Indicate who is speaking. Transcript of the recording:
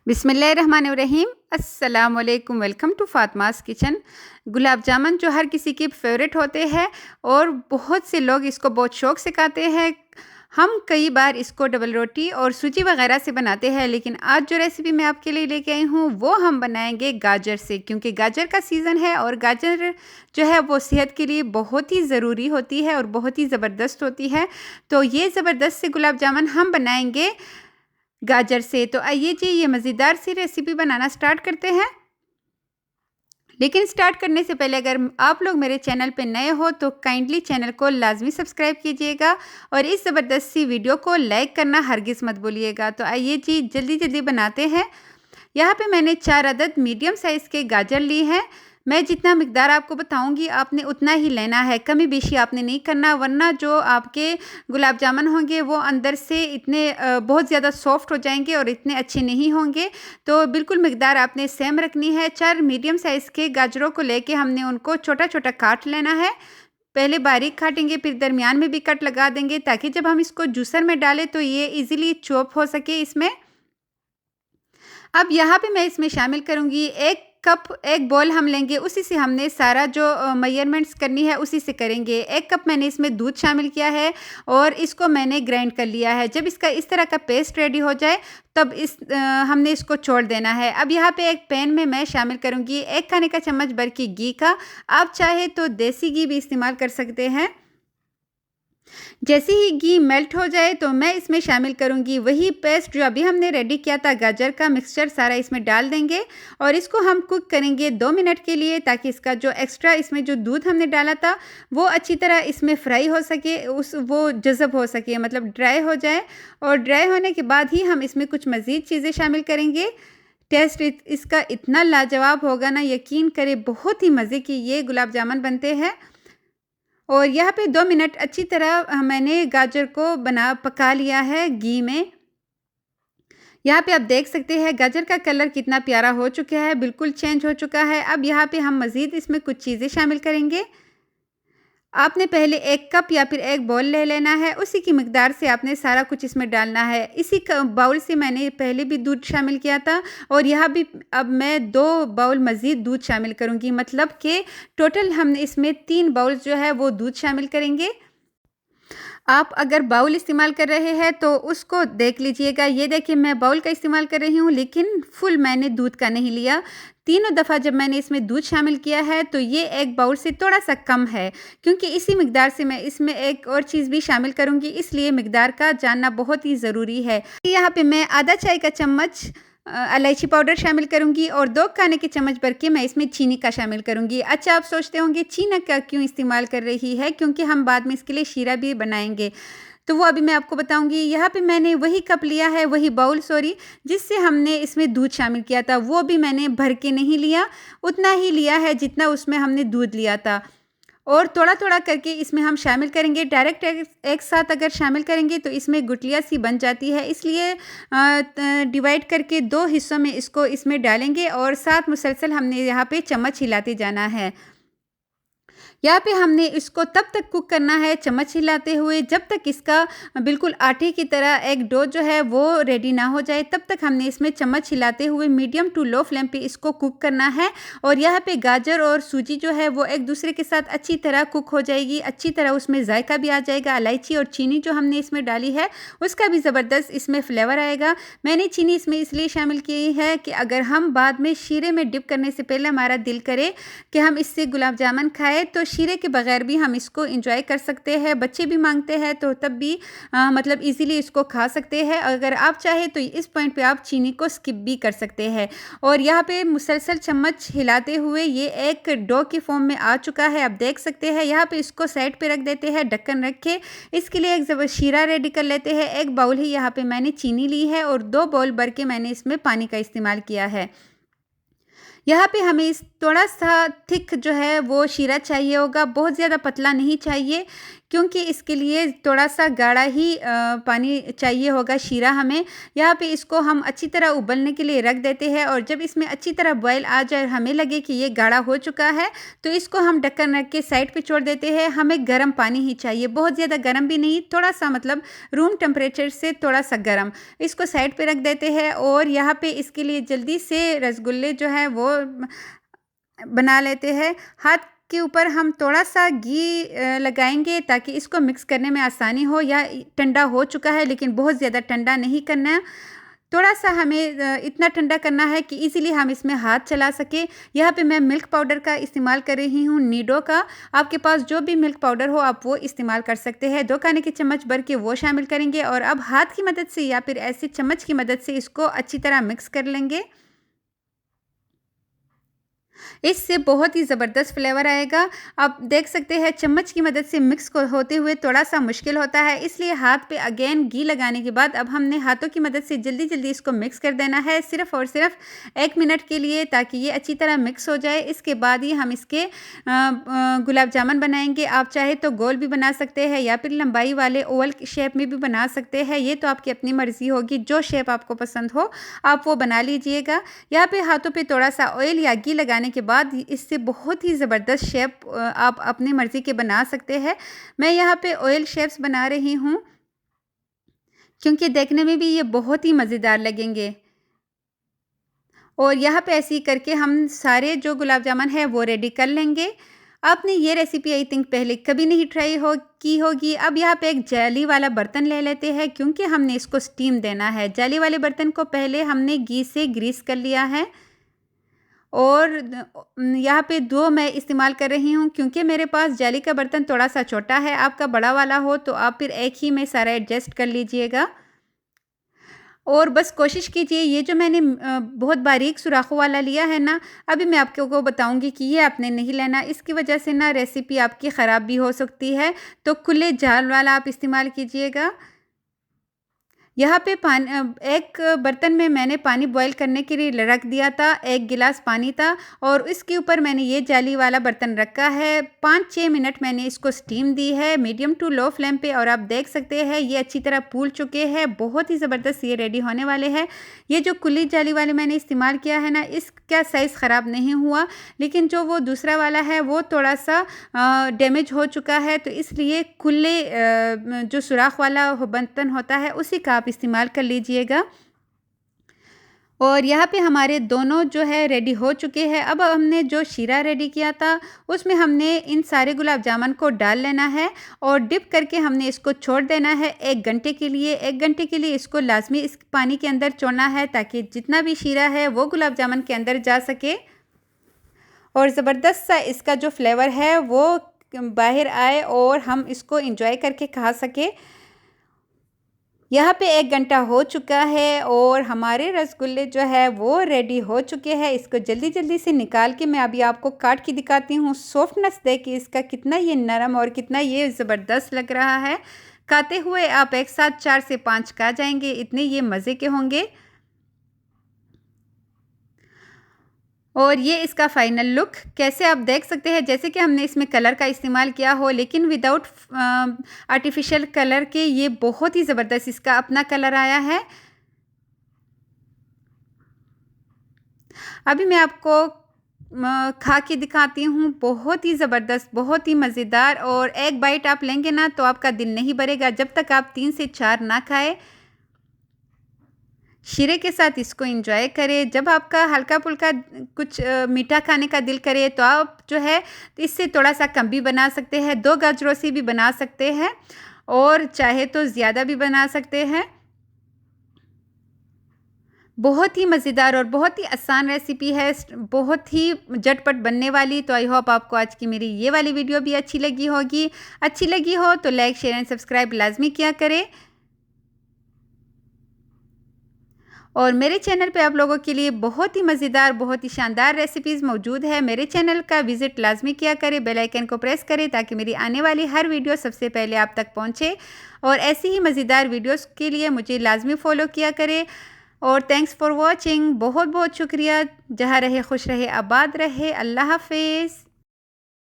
Speaker 1: बिस्मिल्लाहिर्रहमानिर्रहीम। अस्सलाम वालेकुम। Welcome to Fatima's kitchen. Gulab jamun जो हर किसी के फेवरेट होते हैं और बहुत से लोग इसको बहुत शौक़ से खाते हैं। हम कई बार इसको डबल रोटी और सूजी वगैरह से बनाते हैं, लेकिन आज जो रेसिपी मैं आपके लिए लेके आई हूँ वो हम बनाएंगे गाजर से, क्योंकि गाजर का सीज़न है और गाजर जो है वो सेहत के लिए बहुत ही ज़रूरी होती है और बहुत ही ज़बरदस्त होती है। तो ये ज़बरदस्त से गुलाब जामुन हम बनाएंगे गाजर से। तो आइए जी, ये मज़ेदार सी रेसिपी बनाना स्टार्ट करते हैं। लेकिन स्टार्ट करने से पहले अगर आप लोग मेरे चैनल पे नए हो तो काइंडली चैनल को लाजमी सब्सक्राइब कीजिएगा और इस ज़बरदस्त सी वीडियो को लाइक करना हरगिज़ मत भूलिएगा। तो आइए जी, जल्दी जल्दी बनाते हैं। यहाँ पे मैंने 4 अदद मीडियम साइज़ के गाजर लिए हैं। मैं जितना मिक़दार आपको बताऊंगी आपने उतना ही लेना है, कमी बेशी आपने नहीं करना, वरना जो आपके गुलाब जामुन होंगे वो अंदर से इतने बहुत ज़्यादा सॉफ्ट हो जाएंगे और इतने अच्छे नहीं होंगे। तो बिल्कुल मिक़दार आपने सेम रखनी है। 4 मीडियम साइज़ के गाजरों को लेके हमने उनको छोटा छोटा काट लेना है। पहले बारीक काटेंगे, फिर दरमियान में भी कट लगा देंगे, ताकि जब हम इसको जूसर में डालें तो ये ईज़िली चॉप हो सके इसमें। अब यहाँ पे मैं इसमें शामिल करूँगी 1 कप, 1 बॉल हम लेंगे, उसी से हमने सारा जो मेजरमेंट्स करनी है उसी से करेंगे। 1 कप मैंने इसमें दूध शामिल किया है और इसको मैंने ग्राइंड कर लिया है। जब इसका इस तरह का पेस्ट रेडी हो जाए तब हमने इसको छोड़ देना है। अब यहाँ पे एक पैन में मैं शामिल करूँगी 1 खाने का चम्मच भर के घी का। आप चाहे तो देसी घी भी इस्तेमाल कर सकते हैं। जैसे ही घी मेल्ट हो जाए तो मैं इसमें शामिल करूंगी वही पेस्ट जो अभी हमने रेडी किया था, गाजर का मिक्सचर सारा इसमें डाल देंगे और इसको हम कुक करेंगे 2 मिनट के लिए, ताकि इसका जो एक्स्ट्रा इसमें जो दूध हमने डाला था वो अच्छी तरह इसमें फ्राई हो सके, वो जज़ब हो सके, मतलब ड्राई हो जाए। और ड्राई होने के बाद ही हम इसमें कुछ मज़ीद चीज़ें शामिल करेंगे। टेस्ट इसका इतना लाजवाब होगा ना, यकीन करें, बहुत ही मज़े की ये गुलाब जामुन बनते हैं। और यहाँ पे 2 मिनट अच्छी तरह मैंने गाजर को पका लिया है घी में। यहाँ पे आप देख सकते हैं गाजर का कलर कितना प्यारा हो चुका है, बिल्कुल चेंज हो चुका है। अब यहाँ पे हम मज़ीद इसमें कुछ चीज़ें शामिल करेंगे। आपने पहले 1 कप या फिर 1 बाउल ले लेना है, उसी की मिक़दार से आपने सारा कुछ इसमें डालना है। इसी बाउल से मैंने पहले भी दूध शामिल किया था और यहाँ भी अब मैं 2 बाउल मज़ीद दूध शामिल करूँगी, मतलब कि टोटल हमने इसमें 3 बाउल जो है वो दूध शामिल करेंगे। आप अगर बाउल इस्तेमाल कर रहे हैं तो उसको देख लीजिएगा। ये देखिए, मैं बाउल का इस्तेमाल कर रही हूँ, लेकिन फुल मैंने दूध का नहीं लिया। तीनों दफ़ा जब मैंने इसमें दूध शामिल किया है तो ये 1 बाउल से थोड़ा सा कम है, क्योंकि इसी मिक़दार से मैं इसमें एक और चीज़ भी शामिल करूँगी, इसलिए मिक़दार का जानना बहुत ही ज़रूरी है। यहाँ पे मैं आधा चाय का चम्मच इलायची पाउडर शामिल करूँगी और 2 खाने के चम्मच भर के मैं इसमें चीनी का शामिल करूँगी। अच्छा, आप सोचते होंगे चीनी का क्यों इस्तेमाल कर रही है, क्योंकि हम बाद में इसके लिए शीरा भी बनाएंगे, तो वो अभी मैं आपको बताऊंगी। यहाँ पे मैंने वही कप लिया है, वही बाउल सॉरी, जिससे हमने इसमें दूध शामिल किया था, वो भी मैंने भर के नहीं लिया, उतना ही लिया है जितना उसमें हमने दूध लिया था। और थोड़ा थोड़ा करके इसमें हम शामिल करेंगे। डायरेक्ट एक साथ अगर शामिल करेंगे तो इसमें गुठलियाँ सी बन जाती है, इसलिए डिवाइड करके 2 हिस्सों में इसको इसमें डालेंगे और साथ मुसलसल हमने यहाँ पे चम्मच हिलाते जाना है। यहाँ पे हमने इसको तब तक कुक करना है चम्मच हिलाते हुए जब तक इसका बिल्कुल आटे की तरह एक डो जो है वो रेडी ना हो जाए, तब तक हमने इसमें चम्मच हिलाते हुए मीडियम टू लो फ्लेम पे इसको कुक करना है। और यहाँ पे गाजर और सूजी जो है वो एक दूसरे के साथ अच्छी तरह कुक हो जाएगी, अच्छी तरह उसमें जायका भी आ जाएगा। इलायची और चीनी जो हमने इसमें डाली है उसका भी ज़बरदस्त इसमें फ्लेवर आएगा। मैंने चीनी इसमें इसलिए शामिल की है कि अगर हम बाद में शीरे में डिप करने से पहले हमारा दिल करे कि हम इससे गुलाब जामुन खाएँ, तो शीरे के बगैर भी हम इसको एंजॉय कर सकते हैं। बच्चे भी मांगते हैं तो तब भी मतलब इजीली इसको खा सकते हैं। अगर आप चाहे तो इस पॉइंट पे आप चीनी को स्किप भी कर सकते हैं। और यहाँ पे मुसलसल चम्मच हिलाते हुए ये एक डो की फॉर्म में आ चुका है, आप देख सकते हैं। यहाँ पे इसको साइड पे रख देते हैं, ढक्कन रख के। इसके लिए एक शीरा रेडी कर लेते हैं। 1 बाउल ही यहाँ पे मैंने चीनी ली है और 2 बाउल भर के मैंने इसमें पानी का इस्तेमाल किया है। यहाँ पे हमें इस थोड़ा सा थिक जो है वो शीरा चाहिए होगा, बहुत ज़्यादा पतला नहीं चाहिए, क्योंकि इसके लिए थोड़ा-सा गाढ़ा ही पानी चाहिए होगा शीरा हमें। यहाँ पे इसको हम अच्छी तरह उबलने के लिए रख देते हैं और जब इसमें अच्छी तरह बॉयल आ जाए और हमें लगे कि ये गाढ़ा हो चुका है, तो इसको हम ढक्कन रख के साइड पे छोड़ देते हैं। हमें गर्म पानी ही चाहिए, बहुत ज़्यादा गर्म भी नहीं, थोड़ा-सा मतलब रूम टेम्परेचर से थोड़ा-सा गर्म। इसको साइड पे रख देते हैं और यहाँ पे इसके लिए जल्दी से रसगुल्ले जो है वो बना लेते हैं। हाथ के ऊपर हम थोड़ा-सा घी लगाएँगे ताकि इसको मिक्स करने में आसानी हो। या ठंडा हो चुका है लेकिन बहुत ज़्यादा ठंडा नहीं करना है। थोड़ा-सा हमें इतना ठंडा करना है कि इज़िली हम इसमें हाथ चला सकें। यहाँ पे मैं मिल्क पाउडर का इस्तेमाल कर रही हूँ, नीडो का। आपके पास जो भी मिल्क पाउडर हो आप वो इस्तेमाल कर सकते हैं। 2 खाने के चम्मच भर के वो शामिल करेंगे और अब हाथ की मदद से या फिर ऐसे चम्मच की मदद से इसको अच्छी तरह मिक्स कर लेंगे। इससे बहुत ही ज़बरदस्त फ्लेवर आएगा। आप देख सकते हैं चम्मच की मदद से मिक्स को होते हुए थोड़ा-सा मुश्किल होता है, इसलिए हाथ पे अगेन घी लगाने के बाद अब हमने हाथों की मदद से जल्दी-जल्दी इसको मिक्स कर देना है, सिर्फ़ और सिर्फ़ 1 मिनट के लिए, ताकि ये अच्छी तरह मिक्स हो जाए। इसके बाद ही हम इसके गुलाब जामुन बनाएँगे। आप चाहे तो गोल भी बना सकते हैं या फिर लंबाई वाले ओवल शेप में भी बना सकते हैं। ये तो आपकी अपनी मर्ज़ी होगी, जो शेप आपको पसंद हो आप वो बना लीजिएगा। यहाँ पे हाथों पे थोड़ा-सा ऑयल या घी लगाने के बाद इससे बहुत ही ज़बरदस्त शेप आप अपनी मर्ज़ी के बना सकते हैं। मैं यहाँ पे ऑयल शेप्स बना रही हूँ क्योंकि देखने में भी ये बहुत ही मज़ेदार लगेंगे। और यहाँ पे ऐसे ही करके हम सारे जो गुलाब जामुन है वो रेडी कर लेंगे। आपने ये रेसिपी आई थिंक पहले कभी नहीं ट्राई की होगी। अब यहाँ पे एक जाली वाला बर्तन ले लेते हैं क्योंकि हमने इसको स्टीम देना है। जाली वाले बर्तन को पहले हमने घी से ग्रीस कर लिया है और यहाँ पे 2 मैं इस्तेमाल कर रही हूँ क्योंकि मेरे पास जाली का बर्तन थोड़ा-सा छोटा है। आपका बड़ा वाला हो तो आप फिर एक ही में सारा एडजस्ट कर लीजिएगा। और बस कोशिश कीजिए, ये जो मैंने बहुत बारीक सुराखों वाला लिया है ना, अभी मैं आपको बताऊँगी कि ये आपने नहीं लेना। इसकी वजह से ना रेसिपी आपकी ख़राब भी हो सकती है, तो खुले जाल वाला आप इस्तेमाल कीजिएगा। यहाँ पे एक बर्तन में मैंने पानी बॉईल करने के लिए रख दिया था, 1 गिलास पानी था और इसके ऊपर मैंने ये जाली वाला बर्तन रखा है। 5-6 मिनट मैंने इसको स्टीम दी है मीडियम टू लो फ्लेम पे और आप देख सकते हैं ये अच्छी तरह फूल चुके हैं। बहुत ही ज़बरदस्त ये रेडी होने वाले हैं। ये जो खुली जाली वाले मैंने इस्तेमाल किया है ना, इसका साइज़ ख़राब नहीं हुआ, लेकिन जो वो दूसरा वाला है वो थोड़ा-सा डैमेज हो चुका है, तो इसलिए खुले जो सुराख वाला बर्तन होता है उसी का आप इस्तेमाल कर लीजिएगा। और यहाँ पे हमारे दोनों जो है रेडी हो चुके हैं। अब हमने जो शीरा रेडी किया था उसमें हमने इन सारे गुलाब जामुन को डाल लेना है और डिप करके हमने इसको छोड़ देना है 1 घंटे के लिए। 1 घंटे के लिए इसको लाजमी इस पानी के अंदर छोड़ना है ताकि जितना भी शीरा है वो गुलाब जामुन के अंदर जा सके और ज़बरदस्त सा इसका जो फ्लेवर है वो बाहर आए और हम इसको एंजॉय करके खा सके। यहाँ पे 1 घंटा हो चुका है और हमारे रसगुल्ले जो है वो रेडी हो चुके हैं। इसको जल्दी-जल्दी से निकाल के मैं अभी आपको काट के दिखाती हूँ। सॉफ्टनेस देखिए इसका, कितना ये नरम और कितना ये ज़बरदस्त लग रहा है। खाते हुए आप एक साथ 4 से 5 खा जाएंगे, इतने ये मज़े के होंगे। और ये इसका फाइनल लुक कैसे आप देख सकते हैं, जैसे कि हमने इसमें कलर का इस्तेमाल किया हो लेकिन विदाउट आर्टिफिशियल कलर के, ये बहुत ही ज़बरदस्त इसका अपना कलर आया है। अभी मैं आपको खा के दिखाती हूँ। बहुत ही ज़बरदस्त, बहुत ही मज़ेदार और एक बाइट आप लेंगे ना तो आपका दिल नहीं भरेगा जब तक आप 3 से 4 ना खाएँ। शीरे के साथ इसको एंजॉय करें। जब आपका हल्का-फुल्का कुछ मीठा खाने का दिल करे तो आप जो है इससे थोड़ा-सा कम भी बना सकते हैं। 2 गाजरों से भी बना सकते हैं और चाहे तो ज़्यादा भी बना सकते हैं। बहुत ही मज़ेदार और बहुत ही आसान रेसिपी है, बहुत ही झटपट बनने वाली। तो आई होप आपको आज की मेरी ये वाली वीडियो भी अच्छी लगी होगी। अच्छी लगी हो तो लाइक, शेयर एंड सब्सक्राइब लाज़मी किया करें। और मेरे चैनल पे आप लोगों के लिए बहुत ही मज़ेदार, बहुत ही शानदार रेसिपीज़ मौजूद है। मेरे चैनल का विज़िट लाज़मी किया करें, बेल आइकन को प्रेस करें ताकि मेरी आने वाली हर वीडियो सबसे पहले आप तक पहुंचे। और ऐसी ही मज़ेदार वीडियोस के लिए मुझे लाज़मी फ़ॉलो किया करें। और थैंक्स फॉर वॉचिंग। बहुत बहुत शुक्रिया। जहाँ रहे खुश रहे, आबाद रहे। अल्लाह हाफ़िज़।